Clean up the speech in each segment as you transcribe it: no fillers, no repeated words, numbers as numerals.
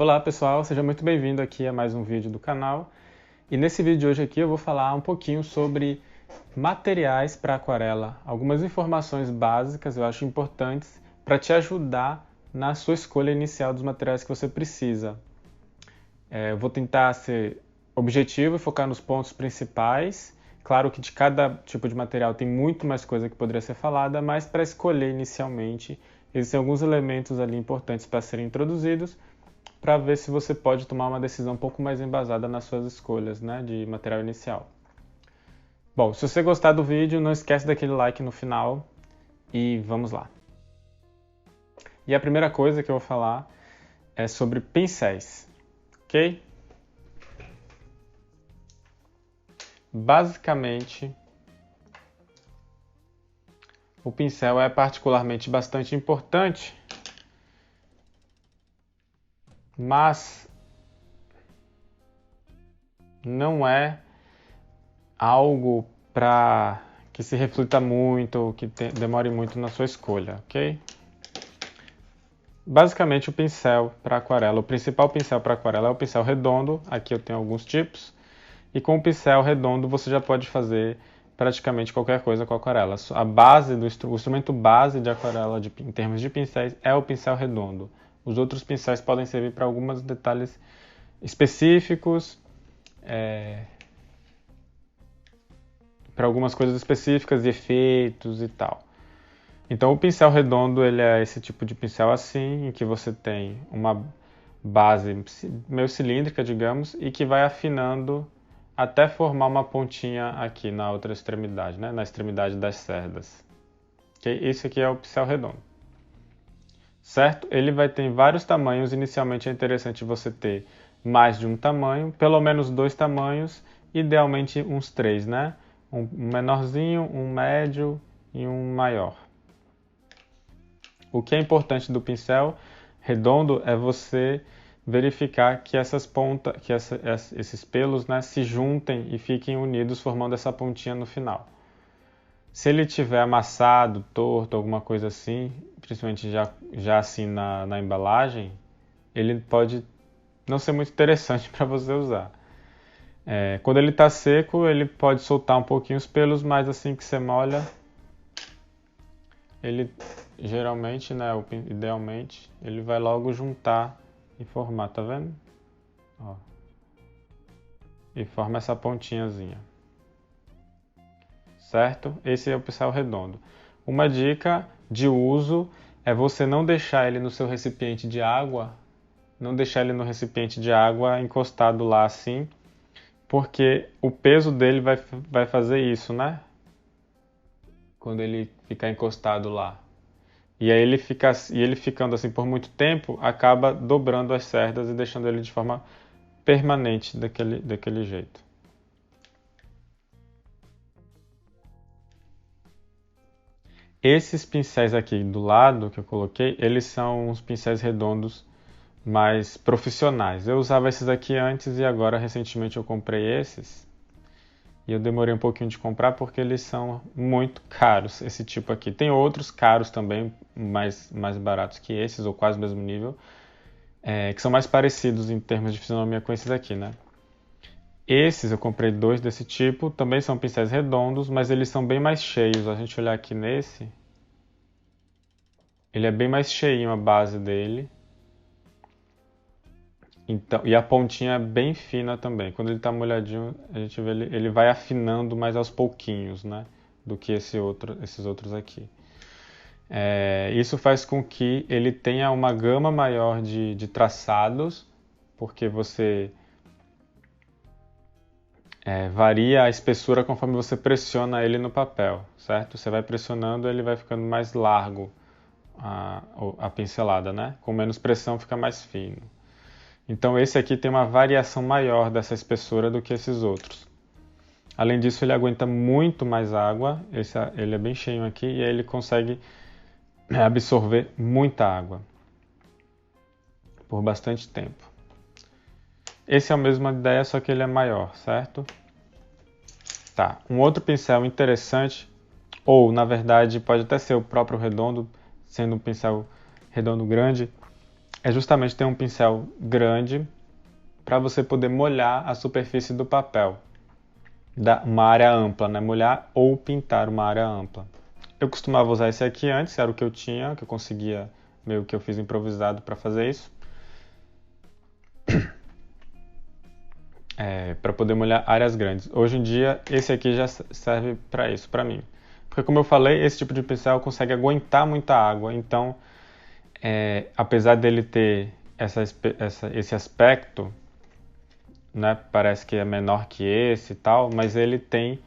Olá pessoal, seja muito bem-vindo aqui a mais um vídeo do canal. E nesse vídeo de hoje aqui eu vou falar um pouquinho sobre materiais para aquarela, algumas informações básicas eu acho importantes para te ajudar na sua escolha inicial dos materiais que você precisa. Eu vou tentar ser objetivo e focar nos pontos principais. Claro que de cada tipo de material tem muito mais coisa que poderia ser falada, mas para escolher inicialmente existem alguns elementos ali importantes para serem introduzidos para ver se você pode tomar uma decisão um pouco mais embasada nas suas escolhas, né, de material inicial. Bom, se você gostar do vídeo, não esquece daquele like no final e vamos lá. E a primeira coisa que eu vou falar é sobre pincéis, ok? Basicamente, o pincel é particularmente bastante importante, mas não é algo para que se reflita muito ou que demore muito na sua escolha, ok? Basicamente o pincel para aquarela, o principal pincel para aquarela é o pincel redondo, aqui eu tenho alguns tipos, e com o pincel redondo você já pode fazer praticamente qualquer coisa com a aquarela. A base o instrumento base de aquarela em termos de pincéis é o pincel redondo. Os outros pincéis podem servir para alguns detalhes específicos, para algumas coisas específicas de efeitos e tal. Então o pincel redondo ele é esse tipo de pincel assim, em que você tem uma base meio cilíndrica, digamos, e que vai afinando até formar uma pontinha aqui na outra extremidade, né? Na extremidade das cerdas. Okay? Esse aqui é o pincel redondo. Certo? Ele vai ter vários tamanhos, inicialmente é interessante você ter mais de um tamanho, pelo menos 2 tamanhos, idealmente uns 3, né? Um menorzinho, um médio e um maior. O que é importante do pincel redondo é você verificar que essas pontas, que esses pelos, né, se juntem e fiquem unidos formando essa pontinha no final. Se ele tiver amassado, torto, alguma coisa assim, principalmente já assim na embalagem, ele pode não ser muito interessante para você usar. Quando ele está seco, ele pode soltar um pouquinho os pelos, mas assim que você molha, ele geralmente, né, idealmente, ele vai logo juntar e formar, tá vendo? Ó. E forma essa pontinhazinha. Certo? Esse é o pincel redondo. Uma dica de uso é você não deixar ele no seu recipiente de água, não deixar ele no recipiente de água encostado lá assim, porque o peso dele vai fazer isso, né? Quando ele ficar encostado lá. E aí ele ficando assim por muito tempo, acaba dobrando as cerdas e deixando ele de forma permanente daquele jeito. Esses pincéis aqui do lado que eu coloquei, eles são uns pincéis redondos mais profissionais. Eu usava esses aqui antes e agora recentemente eu comprei esses. E eu demorei um pouquinho de comprar porque eles são muito caros, esse tipo aqui. Tem outros caros também, mais baratos que esses, ou quase o mesmo nível, que são mais parecidos em termos de fisionomia com esses aqui, né? Esses eu comprei 2 desse tipo, também são pincéis redondos, mas eles são bem mais cheios. A gente olhar aqui nesse, ele é bem mais cheinho a base dele. Então, e a pontinha é bem fina também. Quando ele está molhadinho, a gente vê ele vai afinando mais aos pouquinhos, né? Do que esses outros aqui. Isso faz com que ele tenha uma gama maior de traçados, porque você varia a espessura conforme você pressiona ele no papel, certo? Você vai pressionando, ele vai ficando mais largo a pincelada, né? Com menos pressão fica mais fino. Então esse aqui tem uma variação maior dessa espessura do que esses outros. Além disso, ele aguenta muito mais água, ele é bem cheio aqui e aí ele consegue absorver muita água por bastante tempo. Esse é a mesma ideia, só que ele é maior, certo? Tá, um outro pincel interessante, ou na verdade pode até ser o próprio redondo, sendo um pincel redondo grande, é justamente ter um pincel grande para você poder molhar a superfície do papel, uma área ampla, né? Molhar ou pintar uma área ampla. Eu costumava usar esse aqui antes, era o que eu tinha, que eu conseguia, meio que eu fiz improvisado para fazer isso, para poder molhar áreas grandes. Hoje em dia, esse aqui já serve para isso, para mim. Porque como eu falei, esse tipo de pincel consegue aguentar muita água, então, apesar dele ter esse aspecto, né, parece que é menor que esse e tal, mas ele tem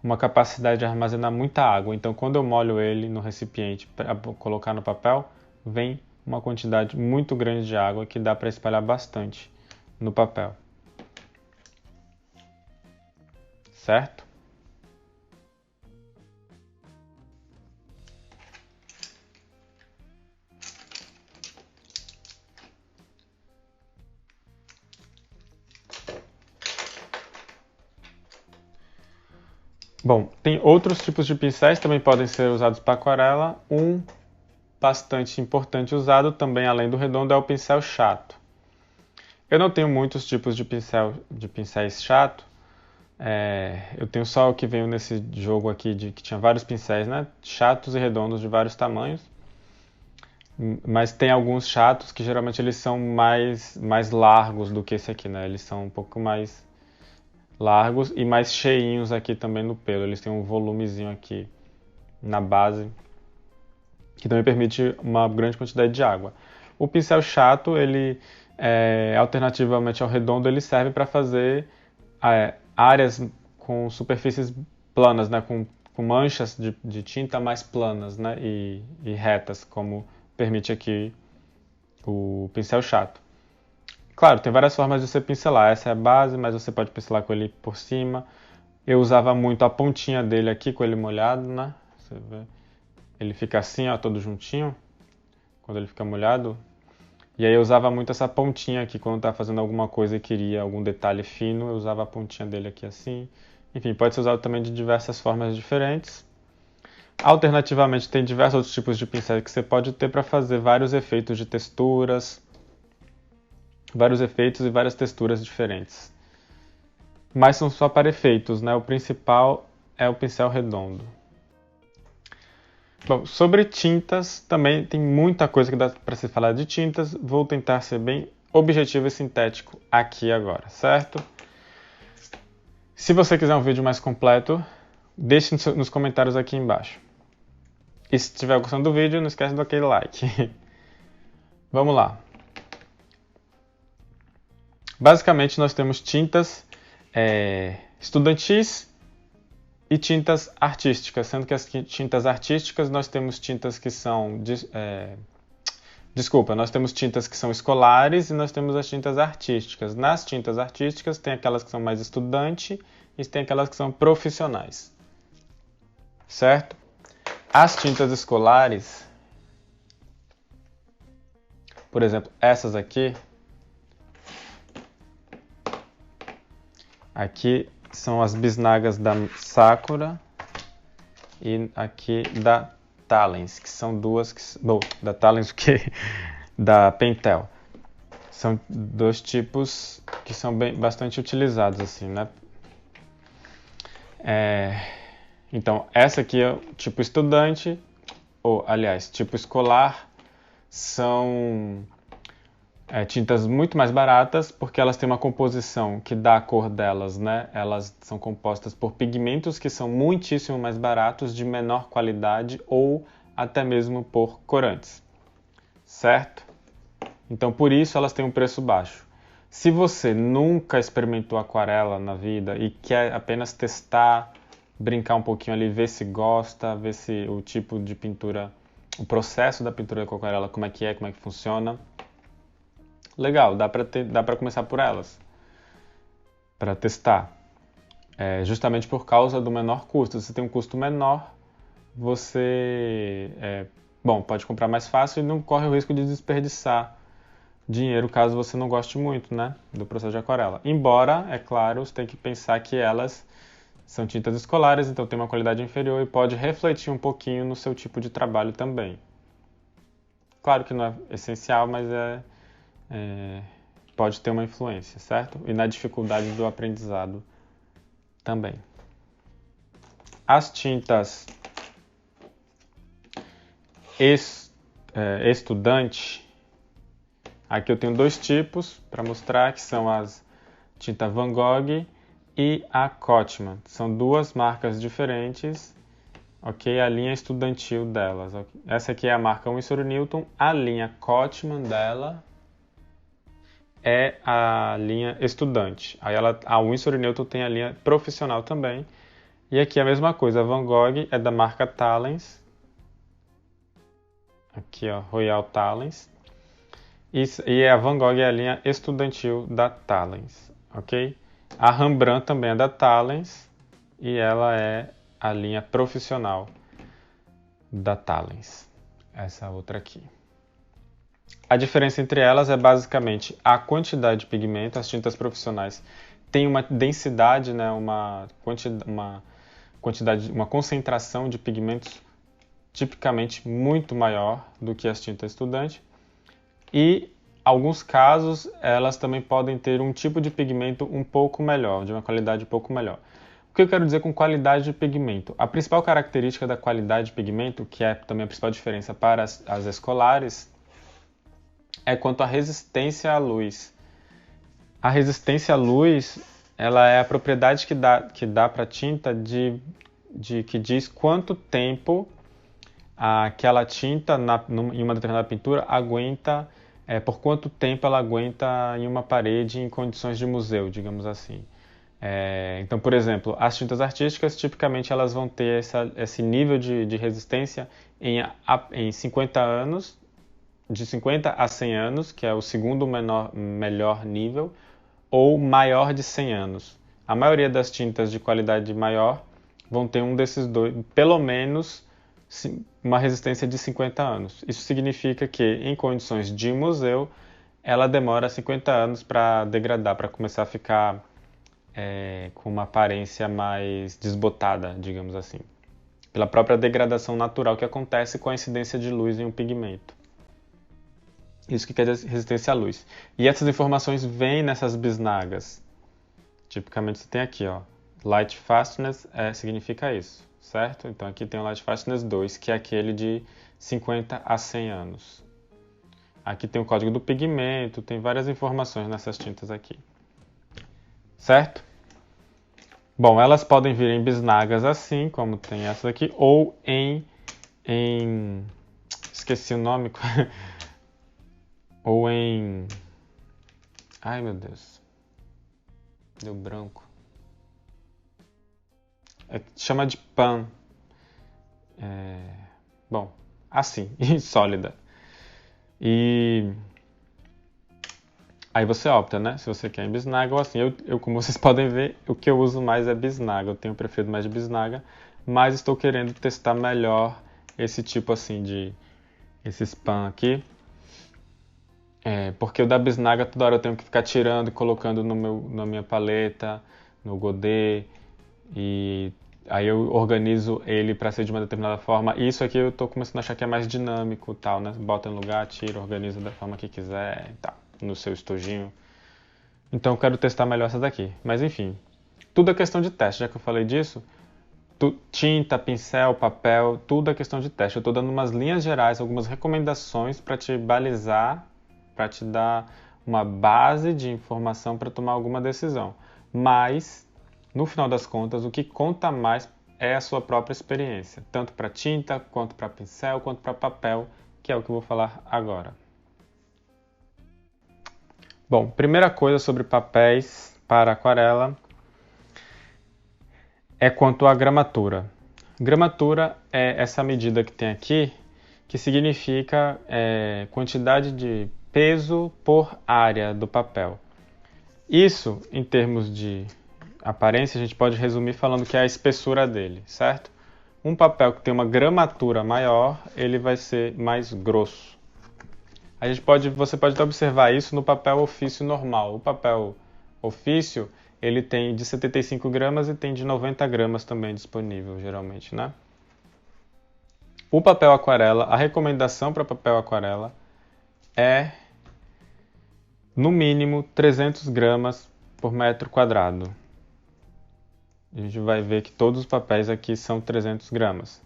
uma capacidade de armazenar muita água. Então, quando eu molho ele no recipiente para colocar no papel, vem uma quantidade muito grande de água que dá para espalhar bastante no papel. Certo? Bom, tem outros tipos de pincéis que também podem ser usados para aquarela. Um bastante importante usado também, além do redondo, é o pincel chato. Eu não tenho muitos tipos de pincéis chato. Eu tenho só o que veio nesse jogo aqui, que tinha vários pincéis, né? Chatos e redondos de vários tamanhos. Mas tem alguns chatos que geralmente eles são mais largos do que esse aqui, né? Eles são um pouco mais largos e mais cheinhos aqui também no pelo. Eles têm um volumezinho aqui na base que também permite uma grande quantidade de água. O pincel chato, ele alternativamente ao redondo, ele serve para fazer áreas com superfícies planas, né, com manchas de tinta mais planas, né, e retas, como permite aqui o pincel chato. Claro, tem várias formas de você pincelar. Essa é a base, mas você pode pincelar com ele por cima. Eu usava muito a pontinha dele aqui com ele molhado, né? Você vê. Ele fica assim, ó, todo juntinho, quando ele fica molhado. E aí eu usava muito essa pontinha aqui quando eu estava fazendo alguma coisa e queria algum detalhe fino, eu usava a pontinha dele aqui assim. Enfim, pode ser usado também de diversas formas diferentes. Alternativamente, tem diversos outros tipos de pincéis que você pode ter para fazer vários efeitos de texturas, vários efeitos e várias texturas diferentes. Mas são só para efeitos, né? O principal é o pincel redondo. Bom, sobre tintas, também tem muita coisa que dá para se falar de tintas. Vou tentar ser bem objetivo e sintético aqui agora, certo? Se você quiser um vídeo mais completo, deixe nos comentários aqui embaixo. E se estiver gostando do vídeo, não esquece daquele like. Vamos lá. Basicamente, nós temos tintas estudantis e tintas artísticas, sendo que as tintas artísticas nós temos tintas que são nós temos tintas que são escolares e nós temos as tintas artísticas. Nas tintas artísticas tem aquelas que são mais estudante e tem aquelas que são profissionais. Certo? As tintas escolares, por exemplo, essas aqui são as bisnagas da Sakura e aqui da Talens, que são duas da Talens o que da Pentel. São dois tipos que são bastante utilizados assim, né? Então, essa aqui é o tipo estudante, ou aliás, tipo escolar, são tintas muito mais baratas porque elas têm uma composição que dá a cor delas, né? Elas são compostas por pigmentos que são muitíssimo mais baratos, de menor qualidade ou até mesmo por corantes, certo? Então por isso elas têm um preço baixo. Se você nunca experimentou aquarela na vida e quer apenas testar, brincar um pouquinho ali, ver se gosta, ver se o tipo de pintura, o processo da pintura com aquarela, como é que funciona, legal, dá para começar por elas, para testar. Justamente por causa do menor custo. Se você tem um custo menor, você pode comprar mais fácil e não corre o risco de desperdiçar dinheiro caso você não goste muito, né, do processo de aquarela. Embora, é claro, você tem que pensar que elas são tintas escolares, então tem uma qualidade inferior e pode refletir um pouquinho no seu tipo de trabalho também. Claro que não é essencial, mas pode ter uma influência, certo? E na dificuldade do aprendizado também. As tintas estudante, aqui eu tenho dois tipos para mostrar, que são as tinta Van Gogh e a Cotman. São duas marcas diferentes, ok? A linha estudantil delas. Okay? Essa aqui é a marca Winsor Newton, a linha Cotman dela é a linha estudante. Aí a Winsor Newton tem a linha profissional também. E aqui a mesma coisa, a Van Gogh é da marca Talens. Aqui, ó, Royal Talens. E a Van Gogh é a linha estudantil da Talens, ok? A Rembrandt também é da Talens e ela é a linha profissional da Talens. Essa outra aqui. A diferença entre elas é basicamente a quantidade de pigmento. As tintas profissionais têm uma densidade, né, uma concentração de pigmentos tipicamente muito maior do que as tintas estudante. E, alguns casos, elas também podem ter um tipo de pigmento um pouco melhor, de uma qualidade um pouco melhor. O que eu quero dizer com qualidade de pigmento? A principal característica da qualidade de pigmento, que é também a principal diferença para as escolares, é quanto à resistência à luz. A resistência à luz, ela é a propriedade que dá para a tinta que diz quanto tempo aquela tinta em uma determinada pintura aguenta, por quanto tempo ela aguenta em uma parede em condições de museu, digamos assim. Então, por exemplo, as tintas artísticas, tipicamente elas vão ter esse nível de resistência em 50 anos, de 50 a 100 anos, que é o segundo melhor nível, ou maior de 100 anos. A maioria das tintas de qualidade maior vão ter um desses dois, pelo menos uma resistência de 50 anos. Isso significa que, em condições de museu, ela demora 50 anos para degradar, para começar a ficar com uma aparência mais desbotada, digamos assim, pela própria degradação natural que acontece com a incidência de luz em um pigmento. Isso que quer dizer resistência à luz. E essas informações vêm nessas bisnagas. Tipicamente você tem aqui, ó, Light Fastness significa isso, certo? Então aqui tem o Light Fastness 2, que é aquele de 50 a 100 anos. Aqui tem o código do pigmento, tem várias informações nessas tintas aqui. Certo? Bom, elas podem vir em bisnagas assim, como tem essa aqui, ou esqueci o nome. Ou em... Ai, meu Deus. Deu branco. Chama de pan. Bom, assim, sólida. E aí você opta, né? Se você quer em bisnaga ou assim. Eu, como vocês podem ver, o que eu uso mais é bisnaga. Eu tenho preferido mais de bisnaga, mas estou querendo testar melhor esse tipo assim esse pan aqui. Porque o da bisnaga toda hora eu tenho que ficar tirando e colocando na minha paleta, no godê, e aí eu organizo ele para ser de uma determinada forma. E isso aqui eu tô começando a achar que é mais dinâmico, tal, né? Bota no lugar, tira, organiza da forma que quiser, e tal, no seu estojinho. Então eu quero testar melhor essa daqui. Mas enfim, tudo é questão de teste, já que eu falei disso. Tinta, pincel, papel, tudo é questão de teste. Eu estou dando umas linhas gerais, algumas recomendações para te balizar, para te dar uma base de informação para tomar alguma decisão. Mas, no final das contas, o que conta mais é a sua própria experiência, tanto para tinta, quanto para pincel, quanto para papel, que é o que eu vou falar agora. Bom, primeira coisa sobre papéis para aquarela é quanto à gramatura. Gramatura é essa medida que tem aqui, que significa quantidade de peso por área do papel. Isso, em termos de aparência, a gente pode resumir falando que é a espessura dele, certo? Um papel que tem uma gramatura maior, ele vai ser mais grosso. Você pode até observar isso no papel ofício normal. O papel ofício, ele tem de 75 gramas e tem de 90 gramas também disponível, geralmente, né? O papel aquarela, a recomendação para papel aquarela é no mínimo 300 gramas por metro quadrado. A gente vai ver que todos os papéis aqui são 300 gramas.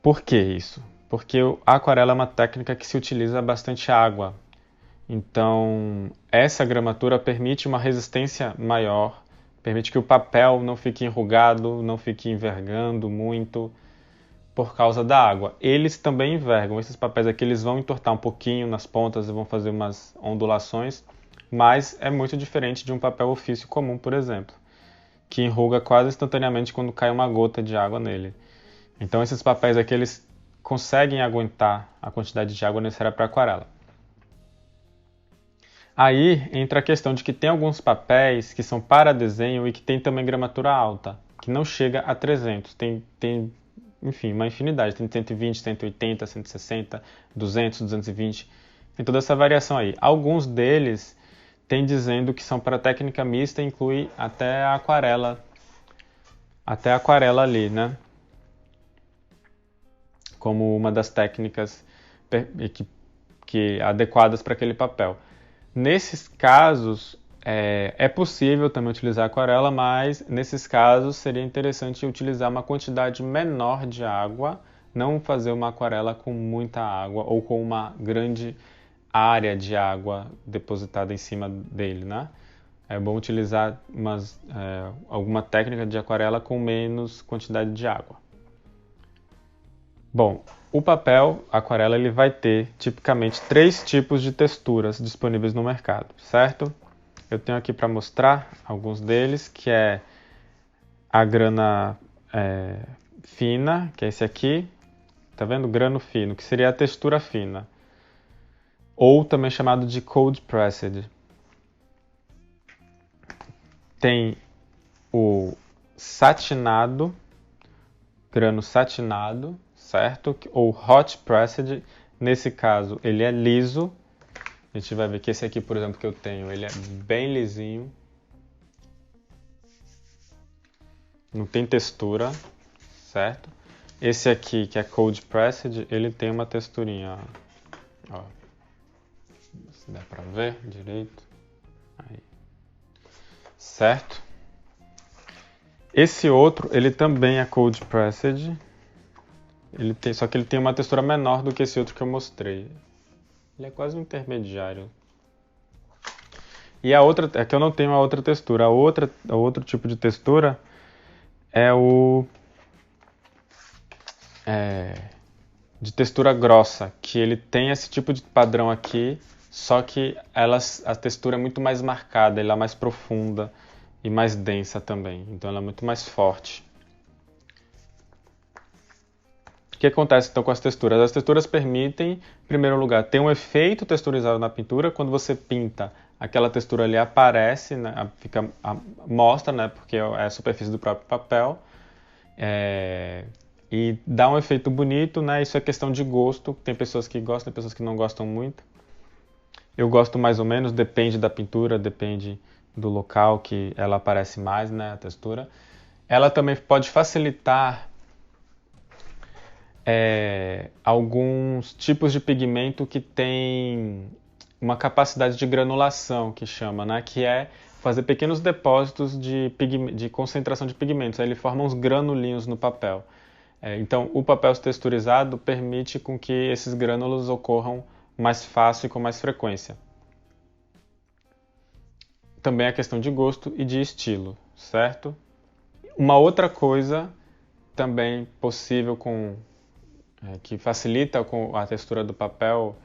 Por que isso? Porque a aquarela é uma técnica que se utiliza bastante água. Então, essa gramatura permite uma resistência maior, permite que o papel não fique enrugado, não fique envergando muito por causa da água. Eles também envergam. Esses papéis aqui eles vão entortar um pouquinho nas pontas e vão fazer umas ondulações, mas é muito diferente de um papel ofício comum, por exemplo, que enruga quase instantaneamente quando cai uma gota de água nele. Então esses papéis aqui eles conseguem aguentar a quantidade de água necessária para aquarela. Aí entra a questão de que tem alguns papéis que são para desenho e que tem também gramatura alta, que não chega a 300. Enfim, uma infinidade. Tem 120, 180, 160, 200, 220. Tem toda essa variação aí. Alguns deles têm dizendo que são para técnica mista, inclui até a aquarela ali, né? Como uma das técnicas adequadas para aquele papel. Nesses casos, é possível também utilizar aquarela, mas nesses casos seria interessante utilizar uma quantidade menor de água, não fazer uma aquarela com muita água ou com uma grande área de água depositada em cima dele, né? É bom utilizar alguma técnica de aquarela com menos quantidade de água. Bom, o papel aquarela ele vai ter tipicamente 3 tipos de texturas disponíveis no mercado, certo? Eu tenho aqui para mostrar alguns deles, que é a grana fina, que é esse aqui, tá vendo? Grano fino, que seria a textura fina, ou também chamado de cold pressed. Tem o satinado, grano satinado, certo? Ou hot pressed, nesse caso ele é liso. A gente vai ver que esse aqui, por exemplo, que eu tenho, ele é bem lisinho. Não tem textura, certo? Esse aqui, que é cold pressed, ele tem uma texturinha, ó. Se dá pra ver direito. Aí. Certo? Esse outro, ele também é cold pressed. Só que ele tem uma textura menor do que esse outro que eu mostrei. Ele é quase um intermediário. E a outra, é que eu não tenho a outra textura. O outro tipo de textura é de textura grossa, que ele tem esse tipo de padrão aqui, só que a textura é muito mais marcada, ela é mais profunda e mais densa também. Então ela é muito mais forte. O que acontece então com as texturas? As texturas permitem, em primeiro lugar, ter um efeito texturizado na pintura. Quando você pinta, aquela textura ali aparece, né, mostra, né, porque é a superfície do próprio papel. E dá um efeito bonito, né? Isso é questão de gosto. Tem pessoas que gostam, tem pessoas que não gostam muito. Eu gosto mais ou menos, depende da pintura, depende do local que ela aparece mais, né, a textura. Ela também pode facilitar alguns tipos de pigmento que tem uma capacidade de granulação, que chama, né? Que é fazer pequenos depósitos de concentração de pigmentos. Aí ele forma uns granulinhos no papel. Então, o papel texturizado permite com que esses grânulos ocorram mais fácil e com mais frequência. Também a questão de gosto e de estilo, certo? Uma outra coisa também possível que facilita com a textura do papel,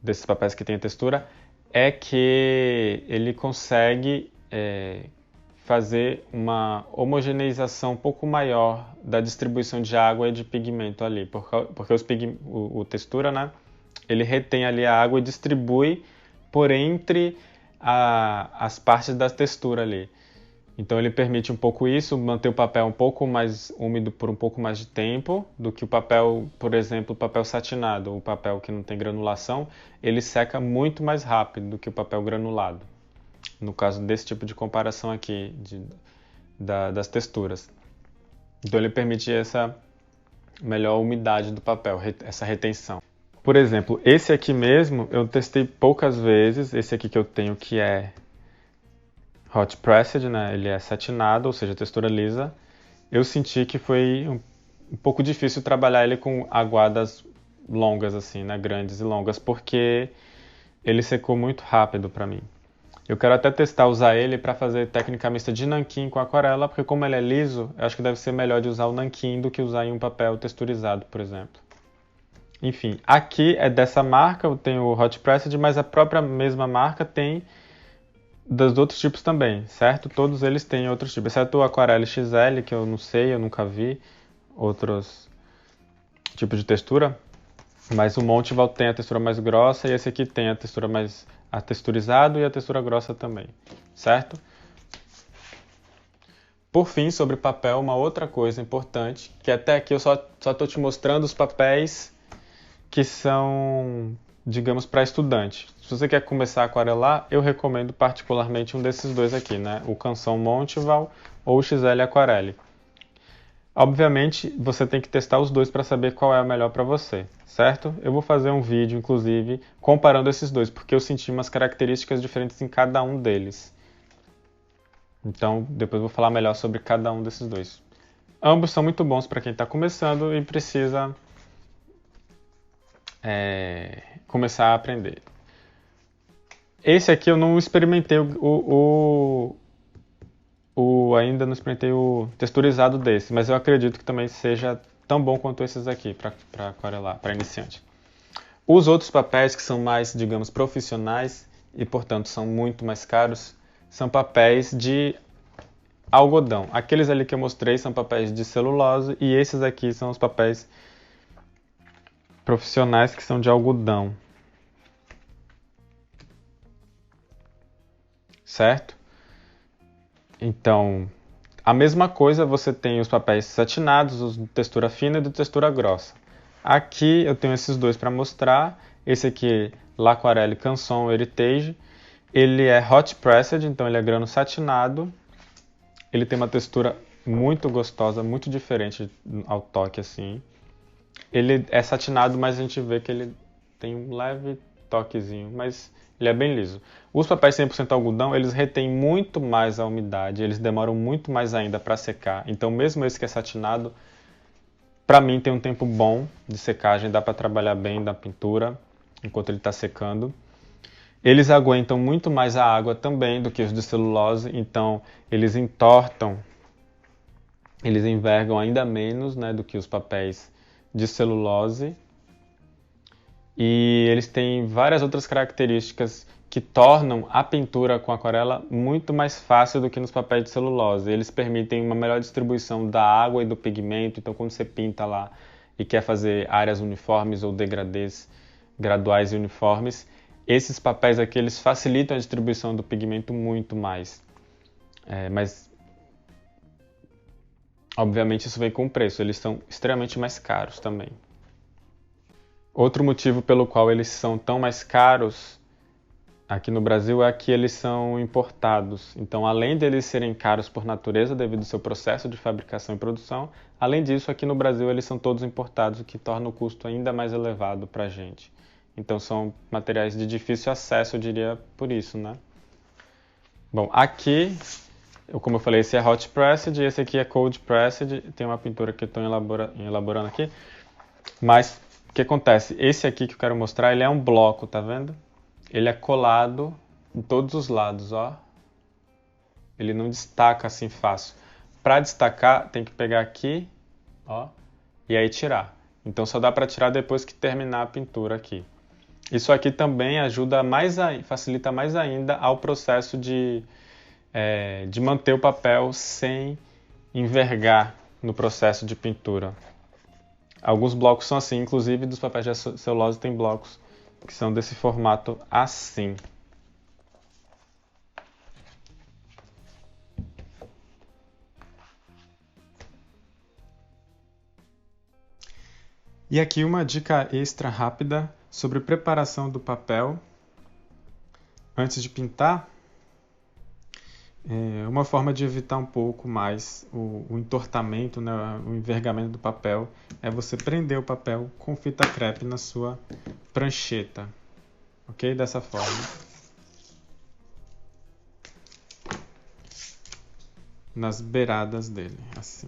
desses papéis que têm textura, é que ele consegue fazer uma homogeneização um pouco maior da distribuição de água e de pigmento ali, porque o textura, né, ele retém ali a água e distribui por entre as partes da textura ali. Então ele permite um pouco isso, manter o papel um pouco mais úmido por um pouco mais de tempo do que o papel, por exemplo, o papel satinado, o papel que não tem granulação, ele seca muito mais rápido do que o papel granulado. No caso desse tipo de comparação aqui das texturas. Então ele permite essa melhor umidade do papel, essa retenção. Por exemplo, esse aqui mesmo eu testei poucas vezes, esse aqui que eu tenho que é hot pressed, né? Ele é satinado, ou seja, textura lisa. Eu senti que foi um pouco difícil trabalhar ele com aguadas longas assim, né? Grandes e longas, porque ele secou muito rápido para mim. Eu quero até testar usar ele para fazer técnica mista de nanquim com aquarela, porque como ele é liso, eu acho que deve ser melhor de usar o nanquim do que usar em um papel texturizado, por exemplo. Enfim, aqui é dessa marca, eu tenho o Hot Pressed, mas a própria mesma marca tem dos outros tipos também, certo? Todos eles têm outros tipos, exceto o Aquarelle XL, que eu não sei, eu nunca vi outros tipos de textura. Mas o Monteval tem a textura mais grossa e esse aqui tem a textura mais texturizado e a textura grossa também, certo? Por fim, sobre papel, uma outra coisa importante, que até aqui eu só estou te mostrando os papéis que são, digamos, para estudante. Se você quer começar a aquarelar, eu recomendo particularmente um desses dois aqui, né? O Canson Monteval ou o XL Aquarelle. Obviamente, você tem que testar os dois para saber qual é o melhor para você, certo? Eu vou fazer um vídeo, inclusive, comparando esses dois, porque eu senti umas características diferentes em cada um deles. Então, depois eu vou falar melhor sobre cada um desses dois. Ambos são muito bons para quem está começando e precisa começar a aprender. Esse aqui eu não experimentei ainda não experimentei o texturizado desse, mas eu acredito que também seja tão bom quanto esses aqui para aquarelar, para iniciante. Os outros papéis que são mais, digamos, profissionais e, portanto, são muito mais caros, são papéis de algodão. Aqueles ali que eu mostrei são papéis de celulose e esses aqui são os papéis profissionais que são de algodão. Certo? Então, a mesma coisa você tem os papéis satinados, os de textura fina e de textura grossa. Aqui eu tenho esses dois para mostrar. Esse aqui, L'Aquarelle Canson Heritage. Ele é hot pressed, então ele é grano satinado. Ele tem uma textura muito gostosa, muito diferente ao toque assim. Ele é satinado, mas a gente vê que ele tem um leve toquezinho, mas ele é bem liso. Os papéis 100% algodão, eles retêm muito mais a umidade, eles demoram muito mais ainda para secar. Então, mesmo esse que é satinado, para mim tem um tempo bom de secagem, dá para trabalhar bem na pintura enquanto ele está secando. Eles aguentam muito mais a água também do que os de celulose, então eles entortam, eles envergam ainda menos, né, do que os papéis de celulose. E eles têm várias outras características que tornam a pintura com aquarela muito mais fácil do que nos papéis de celulose. Eles permitem uma melhor distribuição da água e do pigmento, então quando você pinta lá e quer fazer áreas uniformes ou degradês graduais e uniformes, esses papéis aqui eles facilitam a distribuição do pigmento muito mais. Mas obviamente isso vem com preço, eles são extremamente mais caros também. Outro motivo pelo qual eles são tão mais caros aqui no Brasil é que eles são importados. Então, além deles serem caros por natureza devido ao seu processo de fabricação e produção, além disso, aqui no Brasil eles são todos importados, o que torna o custo ainda mais elevado para a gente. Então, são materiais de difícil acesso, eu diria, por isso, né? Bom, aqui, como eu falei, esse é hot pressed e esse aqui é cold pressed. Tem uma pintura que eu estou elaborando aqui, mas o que acontece? Esse aqui que eu quero mostrar, ele é um bloco, tá vendo? Ele é colado em todos os lados, ó. Ele não destaca assim fácil. Para destacar, tem que pegar aqui, ó, e aí tirar. Então só dá para tirar depois que terminar a pintura aqui. Isso aqui também ajuda facilita mais ainda ao processo de manter o papel sem envergar no processo de pintura. Alguns blocos são assim, inclusive dos papéis de celulose tem blocos que são desse formato assim. E aqui uma dica extra rápida sobre preparação do papel antes de pintar. uma forma de evitar um pouco mais o entortamento, né, o envergamento do papel, é você prender o papel com fita crepe na sua prancheta, ok? Dessa forma. Nas beiradas dele, assim.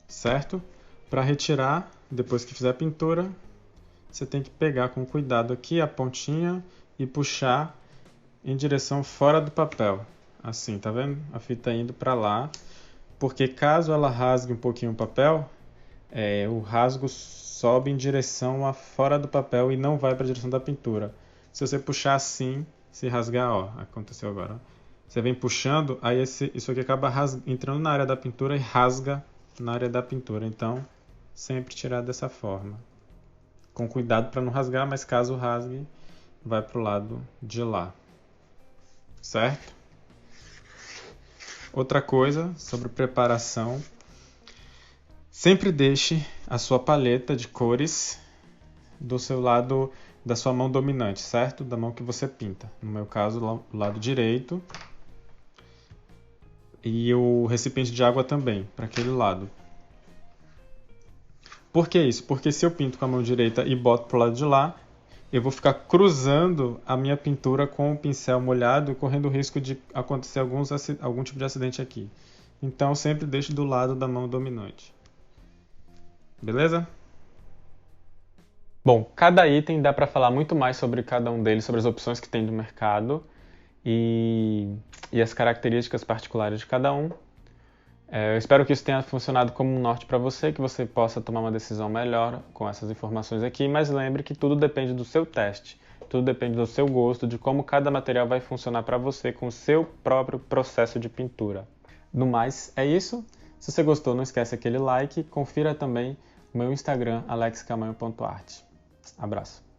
Certo? Para retirar, depois que fizer a pintura, você tem que pegar com cuidado aqui a pontinha e puxar em direção fora do papel. Assim, tá vendo? A fita indo para lá. Porque caso ela rasgue um pouquinho o papel, o rasgo sobe em direção a fora do papel e não vai para a direção da pintura. Se você puxar assim, se rasgar, ó, aconteceu agora. Você vem puxando, aí isso aqui acaba entrando na área da pintura e rasga na área da pintura. Então, sempre tirar dessa forma. Com cuidado para não rasgar, mas caso rasgue, vai para o lado de lá. Certo? Outra coisa sobre preparação. Sempre deixe a sua paleta de cores do seu lado da sua mão dominante, certo? Da mão que você pinta. No meu caso, o lado direito. E o recipiente de água também, para aquele lado. Por que isso? Porque se eu pinto com a mão direita e boto para o lado de lá, eu vou ficar cruzando a minha pintura com o pincel molhado, correndo o risco de acontecer algum tipo de acidente aqui. Então, sempre deixe do lado da mão dominante. Beleza? Bom, cada item dá para falar muito mais sobre cada um deles, sobre as opções que tem no mercado e as características particulares de cada um. Eu espero que isso tenha funcionado como um norte para você, que você possa tomar uma decisão melhor com essas informações aqui, mas lembre que tudo depende do seu teste, tudo depende do seu gosto, de como cada material vai funcionar para você com o seu próprio processo de pintura. No mais, é isso. Se você gostou, não esquece aquele like, confira também o meu Instagram, alexcamanho.art. Abraço.